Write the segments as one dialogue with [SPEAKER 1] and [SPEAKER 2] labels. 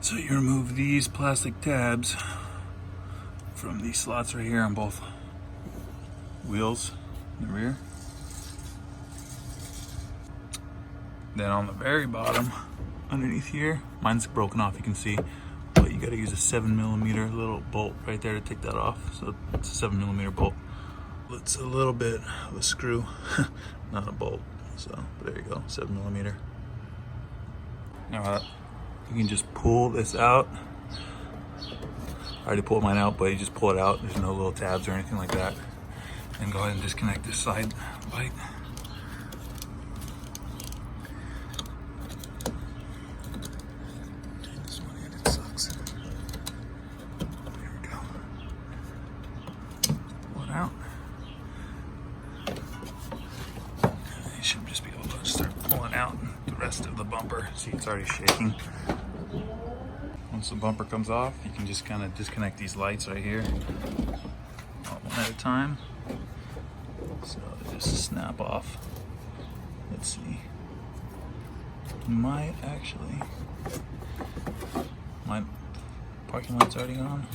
[SPEAKER 1] So you remove these plastic tabs from these slots right here on both wheels in the rear. Then on the very bottom, underneath here, mine's broken off, you can see, but you gotta use a 7mm little bolt right there to take that off. So it's a 7mm bolt. It's a little bit of a screw, not a bolt. So there you go, 7mm. Now you can just pull this out. I already pulled mine out, but you just pull it out. There's no little tabs or anything like that. And go ahead and disconnect this side light. This one end, it sucks. There we go. Pull it out. And you should just be able to start pulling out the rest of the bumper. See, it's already shaking. Once the bumper comes off, you can just kind of disconnect these lights right here, one at a time. So they just snap off. Let's see. My parking light's already on.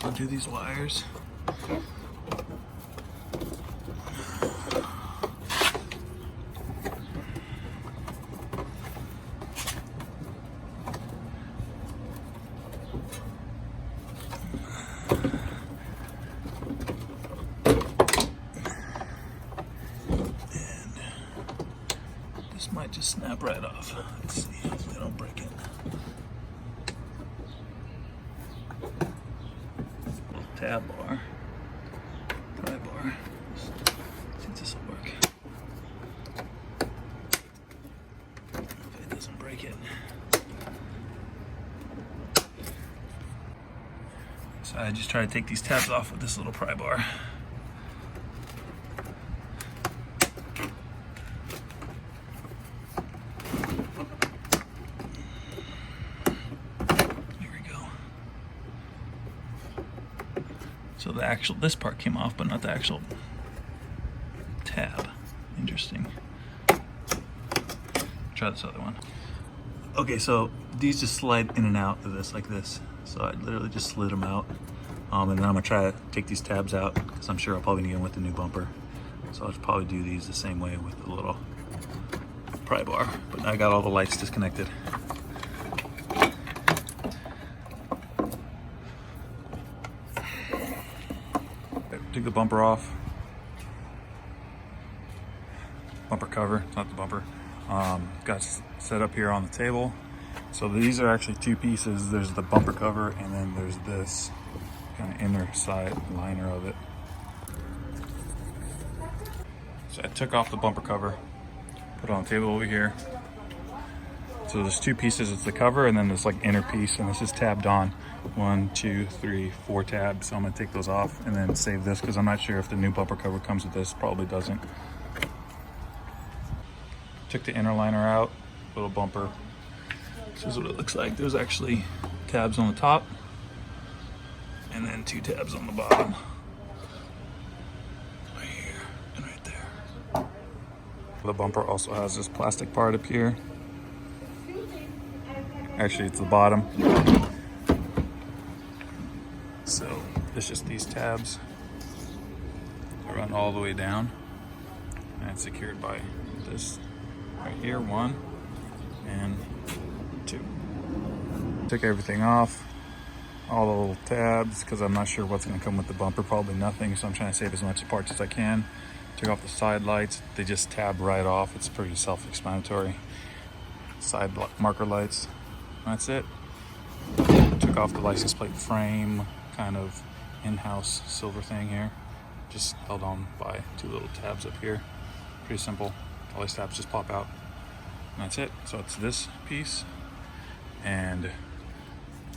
[SPEAKER 1] Undo these wires. This might just snap right off. Let's see if they don't break it. Tab bar, pry bar. I think this will work. If it doesn't break it. So I just try to take these tabs off with this little pry bar. So this part came off, but not the actual tab. Interesting. Try this other one. Okay, so these just slide in and out of this like this. So I literally just slid them out. And then I'm gonna try to take these tabs out because I'm sure I'll probably need them with the new bumper. So I'll probably do these the same way with the little pry bar. But I got all the lights disconnected. Took the bumper off. Bumper cover, it's not the bumper. Got set up here on the table. So these are actually two pieces. There's the bumper cover and then there's this kind of inner side liner of it. So I took off the bumper cover, put it on the table over here. So there's two pieces, it's the cover and then this like inner piece, and this is tabbed on. 1, 2, 3, 4 tabs. So I'm gonna take those off and then save this because I'm not sure if the new bumper cover comes with this. Probably doesn't. Took the inner liner out, little bumper. This is what it looks like. There's actually tabs on the top and then 2 tabs on the bottom. Right here and right there. The bumper also has this plastic part up here. Actually, it's the bottom. So it's just these tabs that run all the way down, and it's secured by this right here, 1 and 2. Took everything off, all the little tabs, because I'm not sure what's going to come with the bumper, probably nothing, so I'm trying to save as much parts as I can. Took off the side lights, they just tab right off. It's pretty self-explanatory. Side marker lights, that's it. Took off the license plate frame, kind of in-house silver thing here. Just held on by 2 little tabs up here. Pretty simple. All these tabs just pop out. And that's it. So it's this piece and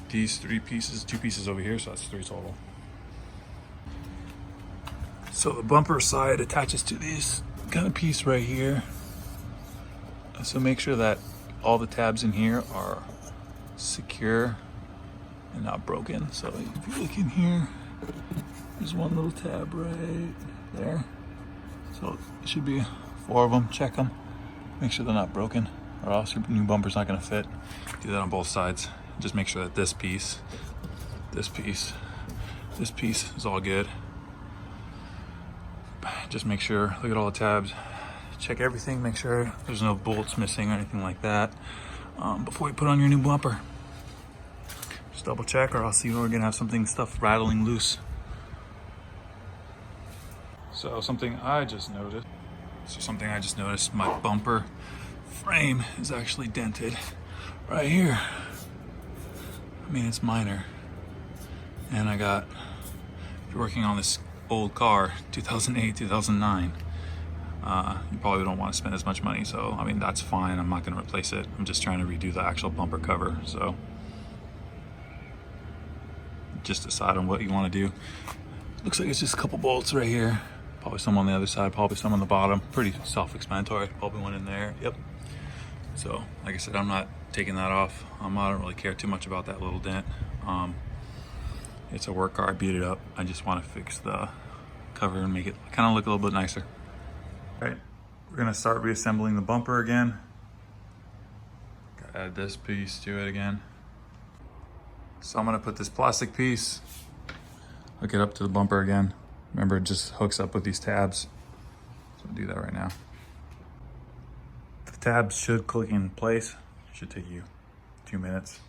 [SPEAKER 1] these 3 pieces, 2 pieces over here, so that's 3 total. So the bumper side attaches to this kind of piece right here. So make sure that all the tabs in here are secure and not broken. So if you look in here, there's one little tab right there. So it should be 4 of them. Check them, make sure they're not broken. or else your new bumper's not gonna fit. Do that on both sides. Just make sure that this piece is all good. Just make sure, look at all the tabs, check everything, make sure there's no bolts missing or anything like that before you put on your new bumper. Just double check, or else you're gonna have stuff rattling loose. So something I just noticed, my bumper frame is actually dented right here. I mean, it's minor. And if you're working on this old car, 2008, 2009, you probably don't want to spend as much money. So, I mean, that's fine. I'm not going to replace it. I'm just trying to redo the actual bumper cover. So, just decide on what you want to do. Looks like it's just a couple bolts right here. Probably some on the other side, probably some on the bottom. Pretty self-explanatory. Probably one in there. Yep. So, like I said, I'm not taking that off. I don't really care too much about that little dent. It's a work car. I beat it up. I just want to fix the cover and make it kind of look a little bit nicer. All right, we're gonna start reassembling the bumper again. Gotta add this piece to it again. So I'm gonna put this plastic piece, hook it up to the bumper again. Remember, it just hooks up with these tabs. So I'll do that right now. The tabs should click in place. It should take you 2 minutes.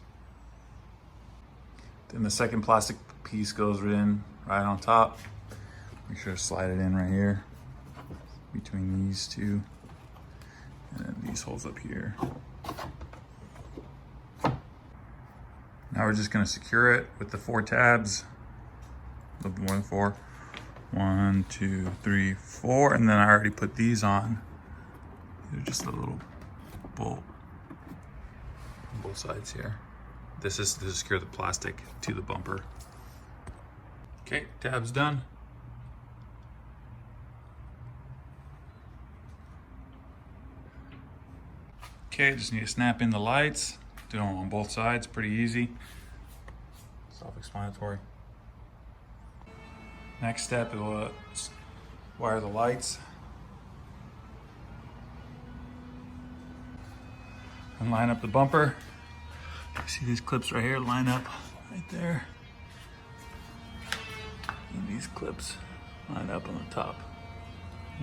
[SPEAKER 1] Then the second plastic piece goes in right on top. Make sure to slide it in right here between these two. And then these holes up here. Now we're just gonna secure it with the 4 tabs. A little bit more than 4. 1, 2, 3, 4. And then I already put these on. They're just a little bolt on both sides here. This is to secure the plastic to the bumper. Okay, tab's done. Okay, just need to snap in the lights. Do them on both sides, pretty easy. Self-explanatory. Next step is wire the lights. And line up the bumper. See these clips right here, line up right there. And these clips line up on the top.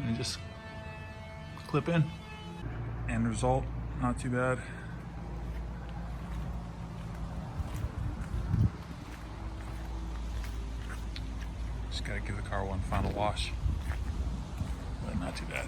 [SPEAKER 1] And just clip in. End result, not too bad. Just gotta give the car one final wash, but not too bad.